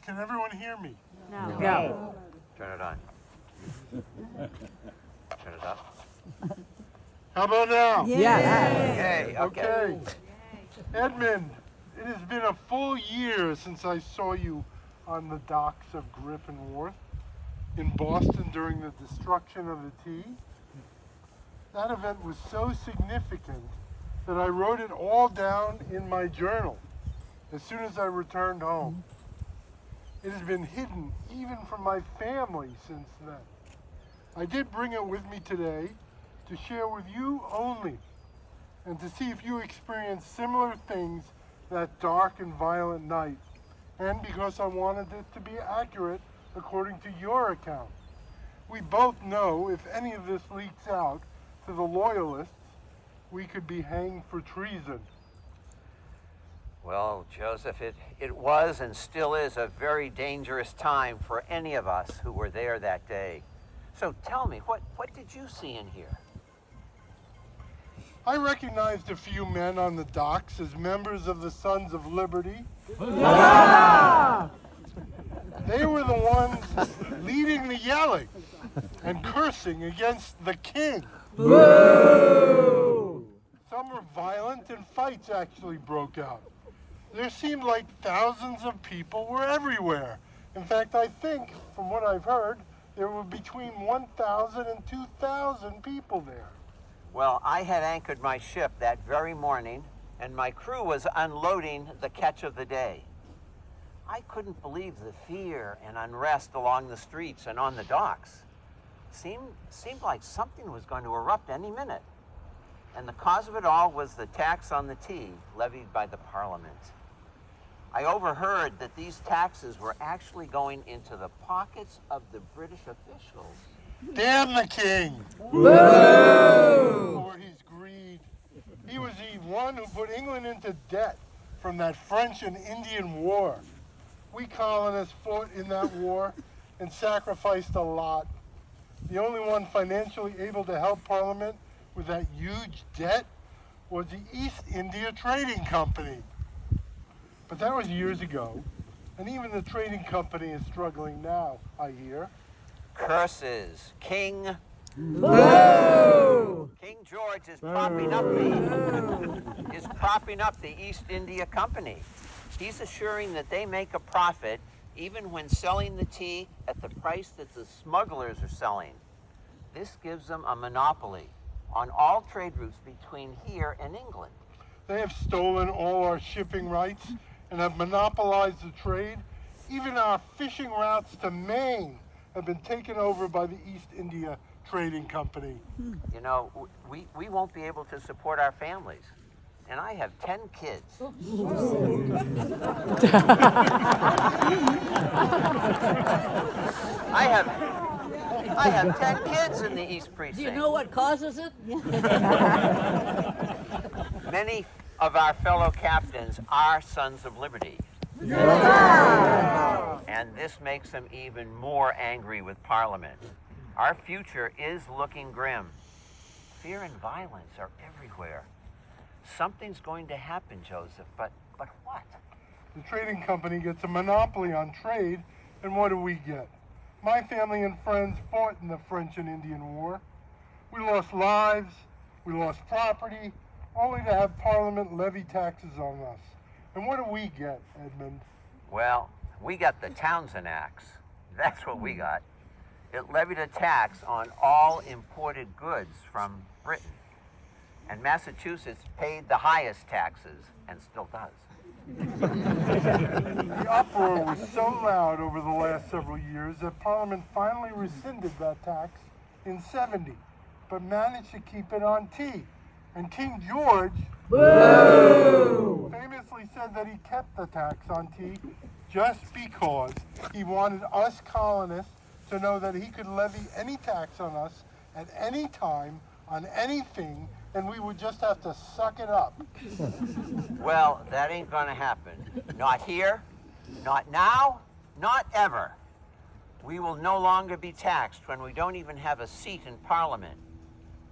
Can everyone hear me? No. No. Turn it on. Turn it up. How about now? Yes. Yay, okay. Okay. Edmund, it has been a full year since I saw you on the docks of Griffin Wharf in Boston during the destruction of the T. That event was so significant that I wrote it all down in my journal as soon as I returned home. It has been hidden even from my family since then. I did bring it with me today to share with you only, and to see if you experienced similar things that dark and violent night, and because I wanted it to be accurate according to your account. We both know if any of this leaks out to the loyalists, we could be hanged for treason. Well, Joseph, it was and still is a very dangerous time for any of us who were there that day. So tell me, what did you see in here? I recognized a few men on the docks as members of the Sons of Liberty. They were the ones leading the yelling and cursing against the king. Boo! Some were violent and fights actually broke out. There seemed like thousands of people were everywhere. In fact, I think, from what I've heard, there were between 1,000 and 2,000 people there. Well, I had anchored my ship that very morning, and my crew was unloading the catch of the day. I couldn't believe the fear and unrest along the streets and on the docks. Seemed like something was going to erupt any minute. And the cause of it all was the tax on the tea levied by the Parliament. I overheard that these taxes were actually going into the pockets of the British officials. Damn the king! Boo! For his greed. He was the one who put England into debt from that French and Indian War. We colonists fought in that war and sacrificed a lot. The only one financially able to help Parliament with that huge debt was the East India Trading Company. But that was years ago, and even the trading company is struggling now, I hear. Curses. King Boo! George is propping up the East India Company. He's assuring that they make a profit even when selling the tea at the price that the smugglers are selling. This gives them a monopoly on all trade routes between here and England. They have stolen all our shipping rights and have monopolized the trade. Even our fishing routes to Maine have been taken over by the East India Trading Company. You know, we won't be able to support our families. And I have 10 kids. I have 10 kids in the East Precinct. Do you know what causes it? Many of our fellow captains are Sons of Liberty. And this makes them even more angry with Parliament. Our future is looking grim. Fear and violence are everywhere. Something's going to happen, Joseph, but what? The trading company gets a monopoly on trade, and what do we get? My family and friends fought in the French and Indian War. We lost lives, we lost property, only to have Parliament levy taxes on us. And what do we get, Edmund? Well, we got the Townsend Acts. That's what we got. It levied a tax on all imported goods from Britain. And Massachusetts paid the highest taxes, and still does. The uproar was so loud over the last several years that Parliament finally rescinded that tax in '70, but managed to keep it on tea. And King George famously said that he kept the tax on tea just because he wanted us colonists to know that he could levy any tax on us at any time on anything, and we would just have to suck it up. Well, that ain't gonna happen. Not here, not now, not ever. We will no longer be taxed when we don't even have a seat in Parliament.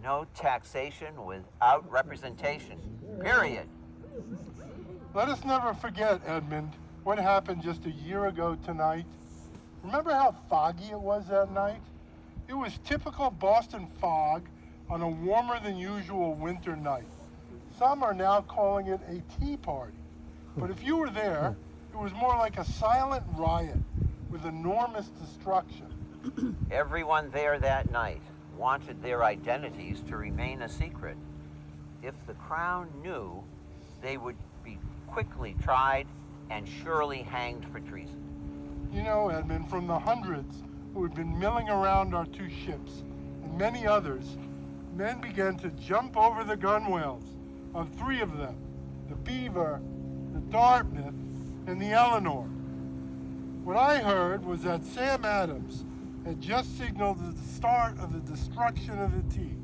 No taxation without representation. Period. Let us never forget, Edmund, what happened just a year ago tonight. Remember how foggy it was that night? It was typical Boston fog on a warmer than usual winter night. Some are now calling it a tea party. But if you were there, it was more like a silent riot with enormous destruction. Everyone there that night wanted their identities to remain a secret. If the Crown knew, they would be quickly tried and surely hanged for treason. You know, Edmund, from the hundreds who had been milling around our two ships and many others, men began to jump over the gunwales of three of them, the Beaver, the Dartmouth, and the Eleanor. What I heard was that Sam Adams had just signaled the start of the destruction of the T.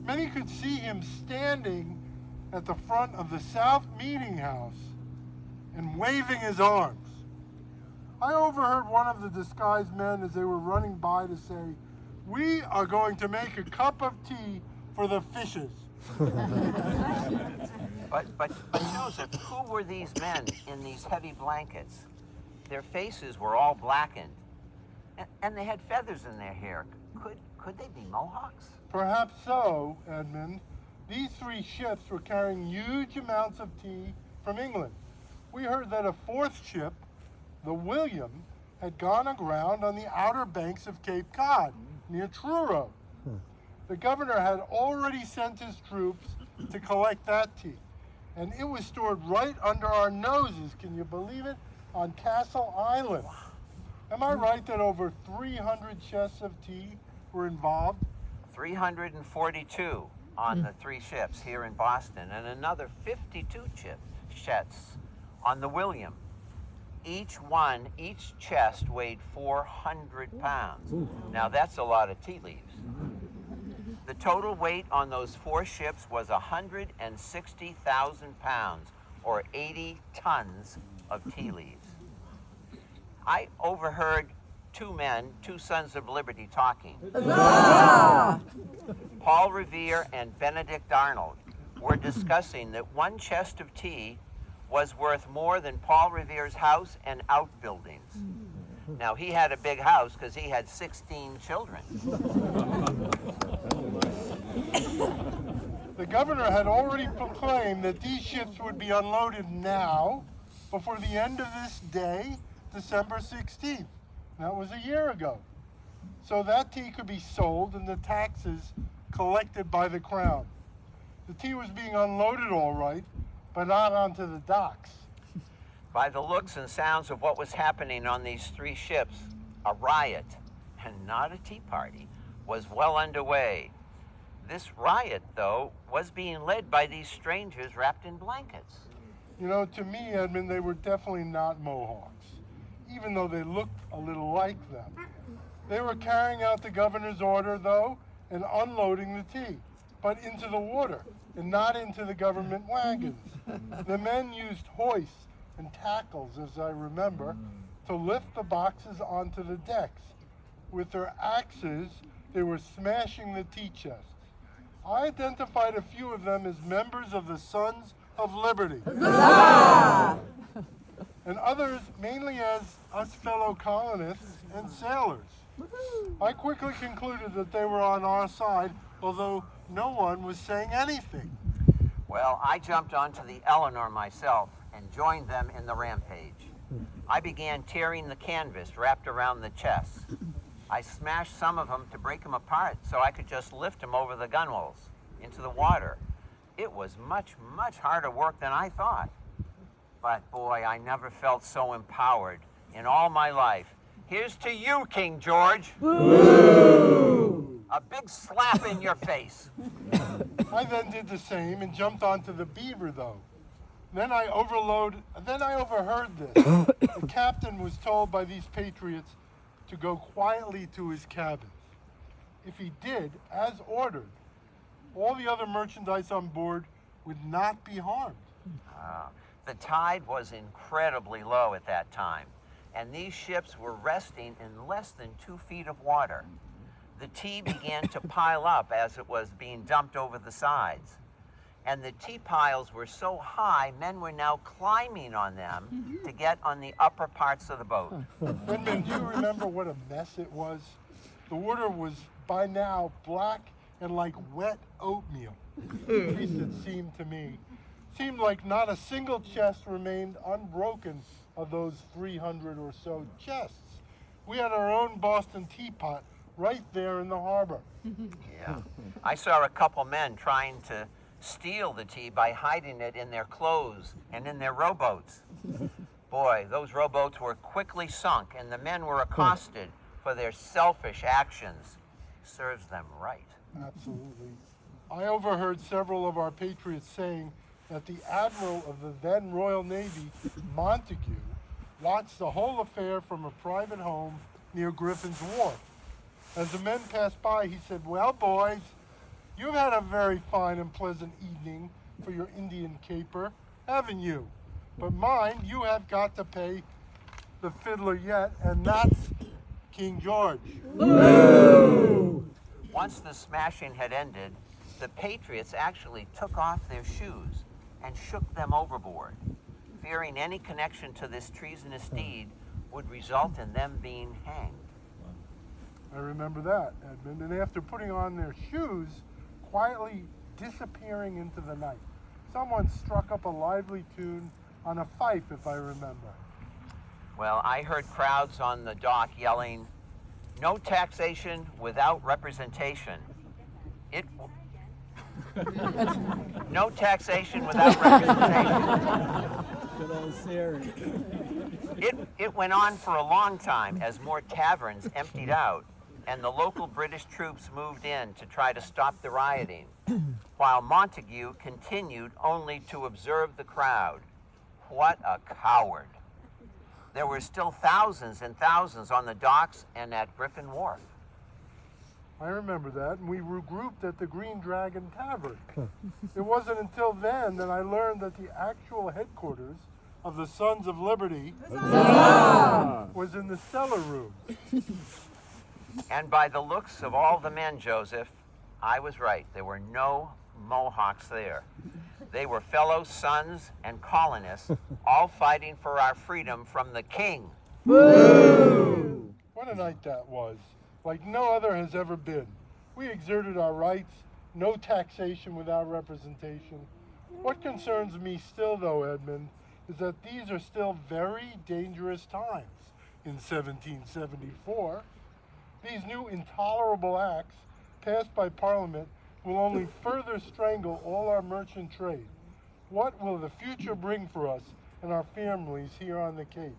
Many could see him standing at the front of the South Meeting House and waving his arms. I overheard one of the disguised men as they were running by to say, "We are going to make a cup of tea for the fishes." But Joseph, who were these men in these heavy blankets? Their faces were all blackened, and they had feathers in their hair. Could they be Mohawks? Perhaps so, Edmund. These three ships were carrying huge amounts of tea from England. We heard that a fourth ship, the William, had gone aground on the outer banks of Cape Cod, near Truro. The governor had already sent his troops to collect that tea, and it was stored right under our noses, can you believe it, on Castle Island. Am I right that over 300 chests of tea were involved? 342 on the three ships here in Boston, and another 52 chests on the William. Each chest weighed 400 pounds. Now that's a lot of tea leaves. The total weight on those four ships was 160,000 pounds, or 80 tons of tea leaves. I overheard two men, two sons of liberty, talking. Paul Revere and Benedict Arnold were discussing that one chest of tea was worth more than Paul Revere's house and outbuildings. Now, he had a big house because he had 16 children. The governor had already proclaimed that these ships would be unloaded now, before the end of this day, December 16th. That was a year ago. So that tea could be sold and the taxes collected by the Crown. The tea was being unloaded all right, but not onto the docks. By the looks and sounds of what was happening on these three ships, a riot, and not a tea party, was well underway. This riot, though, was being led by these strangers wrapped in blankets. You know, to me, Edmund, they were definitely not Mohawks, even though they looked a little like them. They were carrying out the governor's order, though, and unloading the tea, but into the water and not into the government wagons. The men used hoists and tackles, as I remember, to lift the boxes onto the decks. With their axes, they were smashing the tea chests. I identified a few of them as members of the Sons of Liberty. And others mainly as us fellow colonists and sailors. I quickly concluded that they were on our side, although no one was saying anything. Well, I jumped onto the Eleanor myself and joined them in the rampage. I began tearing the canvas wrapped around the chests. I smashed some of them to break them apart so I could just lift them over the gunwales into the water. It was much, much harder work than I thought. But boy, I never felt so empowered in all my life. Here's to you, King George. Woo! A big slap in your face. I then did the same and jumped onto the Beaver, though. Then I overheard this. The captain was told by these patriots to go quietly to his cabin. If he did, as ordered, all the other merchandise on board would not be harmed. The tide was incredibly low at that time, and these ships were resting in less than 2 feet of water. The tea began to pile up as it was being dumped over the sides. and the tea piles were so high, men were now climbing on them to get on the upper parts of the boat. Edmund, do you remember what a mess it was? The water was by now black and like wet oatmeal. At least it seemed to me. Seemed like not a single chest remained unbroken of those 300 or so chests. We had our own Boston teapot right there in the harbor. Yeah. I saw a couple men trying to steal the tea by hiding it in their clothes and in their rowboats. Boy, those rowboats were quickly sunk, and the men were accosted for their selfish actions. Serves them right. Absolutely. I overheard several of our patriots saying that the admiral of the then Royal Navy, Montague, watched the whole affair from a private home near Griffin's Wharf. As the men passed by, he said, "Well, boys, you've had a very fine and pleasant evening for your Indian caper, haven't you? But mind, you have got to pay the fiddler yet, and that's King George." Once the smashing had ended, the patriots actually took off their shoes and shook them overboard, fearing any connection to this treasonous deed would result in them being hanged. I remember that, Edmund. And after putting on their shoes, quietly disappearing into the night, someone struck up a lively tune on a fife, if I remember. Well, I heard crowds on the dock yelling, "No taxation without representation." It No taxation without representation. Good old Siri. It went on for a long time as more taverns emptied out and the local British troops moved in to try to stop the rioting, while Montague continued only to observe the crowd. What a coward. There were still thousands and thousands on the docks and at Griffin Wharf. I remember that, and we regrouped at the Green Dragon Tavern. It wasn't until then that I learned that the actual headquarters of the Sons of Liberty was in the cellar room. And by the looks of all the men, Joseph, I was right. There were no Mohawks there. They were fellow sons and colonists, all fighting for our freedom from the king. What a night that was, like no other has ever been. We exerted our rights, no taxation without representation. What concerns me still, though, Edmund, is that these are still very dangerous times in 1774. These new intolerable acts passed by Parliament will only further strangle all our merchant trade. What will the future bring for us and our families here on the Cape?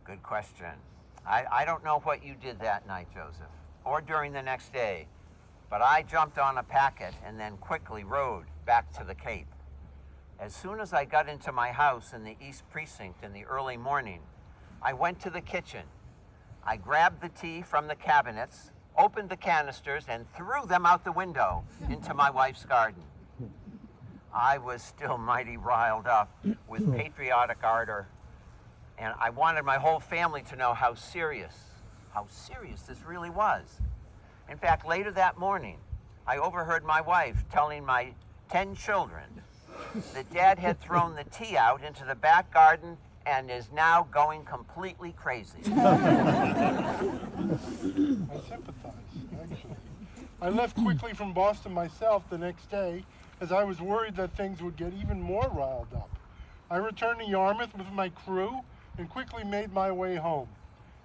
Good question. I don't know what you did that night, Joseph, or during the next day, but I jumped on a packet and then quickly rode back to the Cape. As soon as I got into my house in the East Precinct in the early morning, I went to the kitchen. I grabbed the tea from the cabinets, opened the canisters, and threw them out the window into my wife's garden. I was still mighty riled up with patriotic ardor, and I wanted my whole family to know how serious this really was. In fact, later that morning, I overheard my wife telling my 10 children that Dad had thrown the tea out into the back garden and is now going completely crazy. I sympathize, actually. I left quickly from Boston myself the next day as I was worried that things would get even more riled up. I returned to Yarmouth with my crew and quickly made my way home.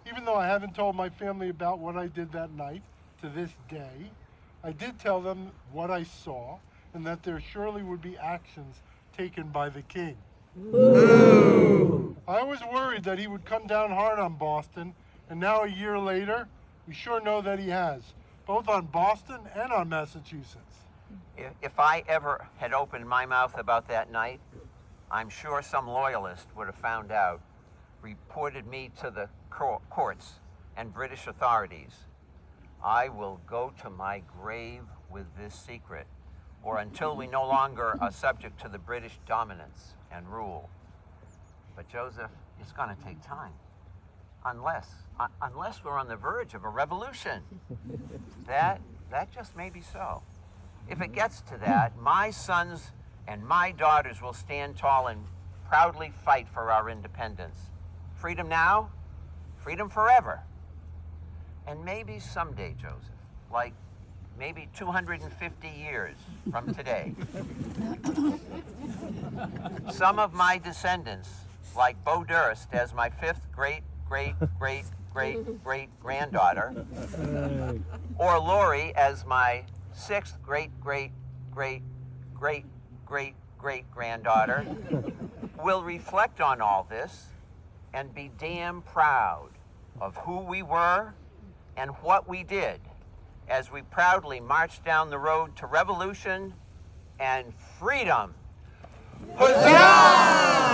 Even though I haven't told my family about what I did that night to this day, I did tell them what I saw and that there surely would be actions taken by the king. I was worried that he would come down hard on Boston, and now a year later, we sure know that he has, both on Boston and on Massachusetts. If I ever had opened my mouth about that night, I'm sure some loyalist would have found out, reported me to the courts and British authorities. I will go to my grave with this secret, or until we no longer are subject to the British dominance and rule. But Joseph, it's going to take time, unless we're on the verge of a revolution. That just may be so. If it gets to that, my sons and my daughters will stand tall and proudly fight for our independence. Freedom now, freedom forever. And maybe someday, Joseph, like maybe 250 years from today, some of my descendants, like Bo Durst as my 5th great-great-great-great-great-granddaughter, or Lori as my 6th great-great-great-great-great-great-granddaughter, will reflect on all this and be damn proud of who we were and what we did as we proudly marched down the road to revolution and freedom. Huzzah!